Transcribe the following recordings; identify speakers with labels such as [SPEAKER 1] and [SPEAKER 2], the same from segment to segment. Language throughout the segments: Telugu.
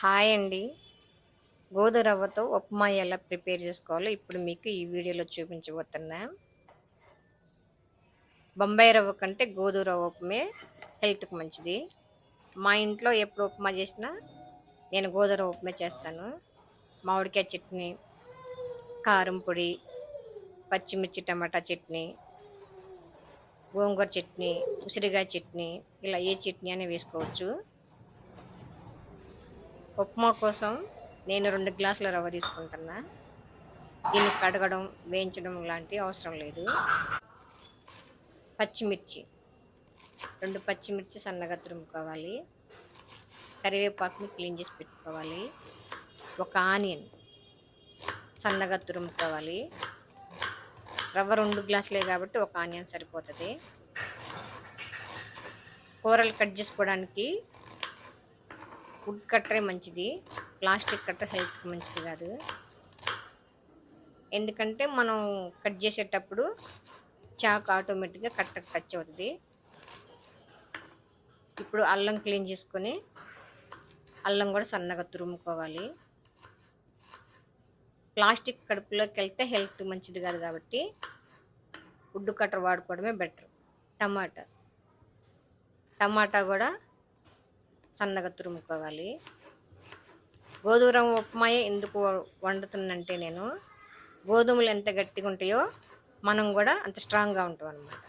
[SPEAKER 1] హాయ్ అండి. గోధుమ రవ్వతో ఉప్మా ఎలా ప్రిపేర్ చేసుకోవాలో ఇప్పుడు మీకు ఈ వీడియోలో చూపించబోతున్నా. బొంబాయి రవ్వ కంటే గోధుమ రవ్వ ఉప్మే హెల్త్‌కి మంచిది. మా ఇంట్లో ఎప్పుడు ఉప్మా చేసినా నేను గోధుమ రవ్వ ఉప్మే చేస్తాను. మామిడికాయ చట్నీ, కారం పొడి, పచ్చిమిర్చి టమాటా చట్నీ, గోంగూర చట్నీ, ఉసిరికాయ చట్నీ ఇలా ఏ చట్నీ అయినా వేసుకోవచ్చు. ఉప్మా కోసం నేను 2 గ్లాసుల రవ్వ తీసుకుంటున్నా. దీన్ని కడగడం, వేయించడం లాంటి అవసరం లేదు. పచ్చిమిర్చి 2 పచ్చిమిర్చి సన్నగా తురుముకోవాలి. కరివేపాకుని క్లీన్ చేసి పెట్టుకోవాలి. ఒక ఆనియన్ సన్నగా తురుముకోవాలి. రవ్వ 2 గ్లాసులే కాబట్టి ఒక ఆనియన్ సరిపోతుంది. కూరలు కట్ చేసుకోవడానికి వుడ్ కట్టరే మంచిది. ప్లాస్టిక్ కట్టర్ హెల్త్కి మంచిది కాదు. ఎందుకంటే మనం కట్ చేసేటప్పుడు చాకు ఆటోమేటిక్గా కట్టకు టచ్ అవుతుంది. ఇప్పుడు అల్లం క్లీన్ చేసుకొని అల్లం కూడా సన్నగా తురుముకోవాలి. ప్లాస్టిక్ కడుపులోకి వెళ్తే హెల్త్ మంచిది కాదు కాబట్టి వుడ్ కట్టర్ వాడుకోవడమే బెటర్. టమాటా కూడా సన్నగా తురుముకోవాలి. గోధుమ రవ్వ ఉప్మాయే ఎందుకు వండుతున్నంటే నేను గోధుమలు ఎంత గట్టిగా ఉంటాయో మనం కూడా అంత స్ట్రాంగ్గా ఉంటాం అన్నమాట.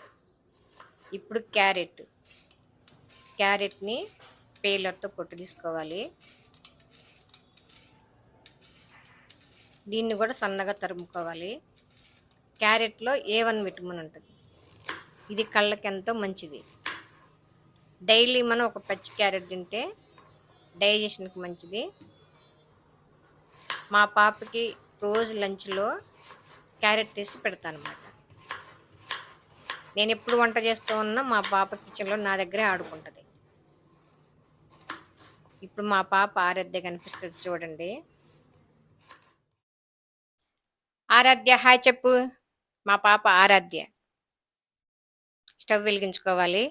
[SPEAKER 1] ఇప్పుడు క్యారెట్ని పేలర్తో పొట్టు తీసుకోవాలి. దీన్ని కూడా సన్నగా తరుముకోవాలి. క్యారెట్లో A1 విటమిన్ ఉంటుంది. ఇది కళ్ళకి ఎంతో మంచిది. డైలీ మనం ఒక పచ్చి క్యారెట్ తింటే డైజెషన్కి మంచిది. మా పాపకి రోజు లంచ్లో క్యారెట్ తీసి పెడతాను అన్నమాట. నేను ఎప్పుడు వంట చేస్తూ ఉన్నా మా పాప కిచెన్లో నా దగ్గరే ఆడుకుంటుంది. ఇప్పుడు మా పాప ఆరాధ్య కనిపిస్తుంది చూడండి. ఆరాధ్య హాయ్ చెప్పు. మా పాప ఆరాధ్య. స్టవ్ వెలిగించుకోవాలి.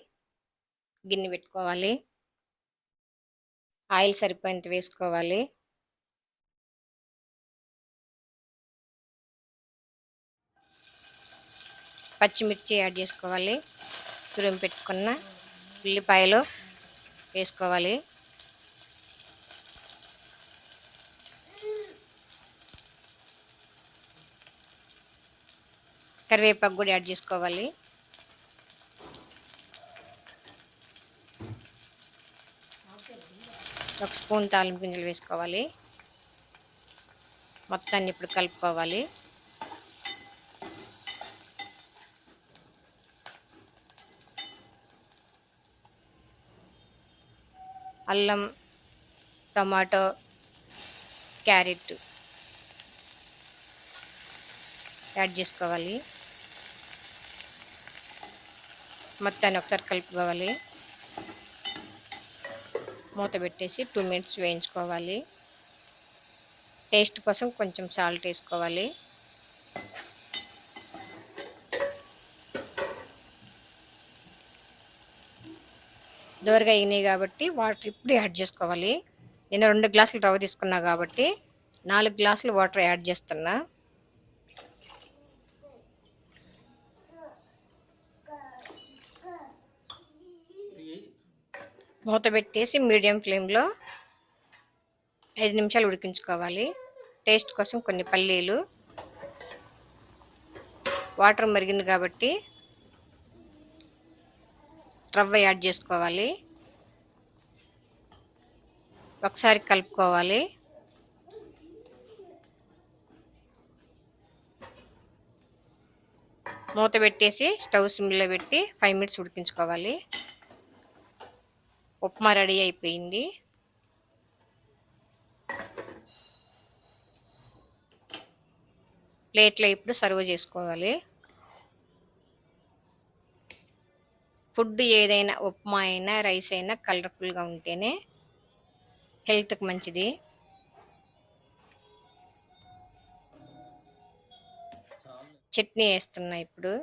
[SPEAKER 1] గిన్నె పెట్టుకోవాలి. ఆయిల్ సరిపోయేంత వేసుకోవాలి. పచ్చిమిర్చి యాడ్ చేసుకోవాలి. తురిమి పెట్టుకున్న ఉల్లిపాయలు వేసుకోవాలి. కరివేపాకు కూడా యాడ్ చేసుకోవాలి. ఒక స్పూన్ తాలింపు గింజలు వేసుకోవాలి. మొత్తాన్ని ఇప్పుడు కలుపుకోవాలి. అల్లం, టమాటో, క్యారెట్ యాడ్ చేసుకోవాలి. మొత్తాన్ని ఒకసారి కలుపుకోవాలి. మూత పెట్టేసి 2 మినిట్స్ వేయించుకోవాలి. టేస్ట్ కోసం కొంచెం సాల్ట్ వేసుకోవాలి. దోరగా అయినాయి కాబట్టి వాటర్ ఇప్పుడు యాడ్ చేసుకోవాలి. నేను 2 గ్లాసులు రవ్వ తీసుకున్నా కాబట్టి 4 గ్లాసులు వాటర్ యాడ్ చేస్తున్నా. మూత పెట్టేసి మీడియం ఫ్లేమ్లో 5 నిమిషాలు ఉడికించుకోవాలి. టేస్ట్ కోసం కొన్ని పల్లీలు. వాటర్ మరిగింది కాబట్టి రవ్వ యాడ్ చేసుకోవాలి. ఒకసారి కలుపుకోవాలి. మూత పెట్టేసి స్టవ్ సిమ్లో పెట్టి 5 మినిట్స్ ఉడికించుకోవాలి. ఉప్మా రెడీ అయిపోయింది. ప్లేట్లో ఇప్పుడు సర్వ్ చేసుకోవాలి. ఫుడ్ ఏదైనా ఉప్మా అయినా రైస్ అయినా కలర్ఫుల్గా ఉంటేనే హెల్త్కి మంచిది. చట్నీ వేస్తున్నా ఇప్పుడు.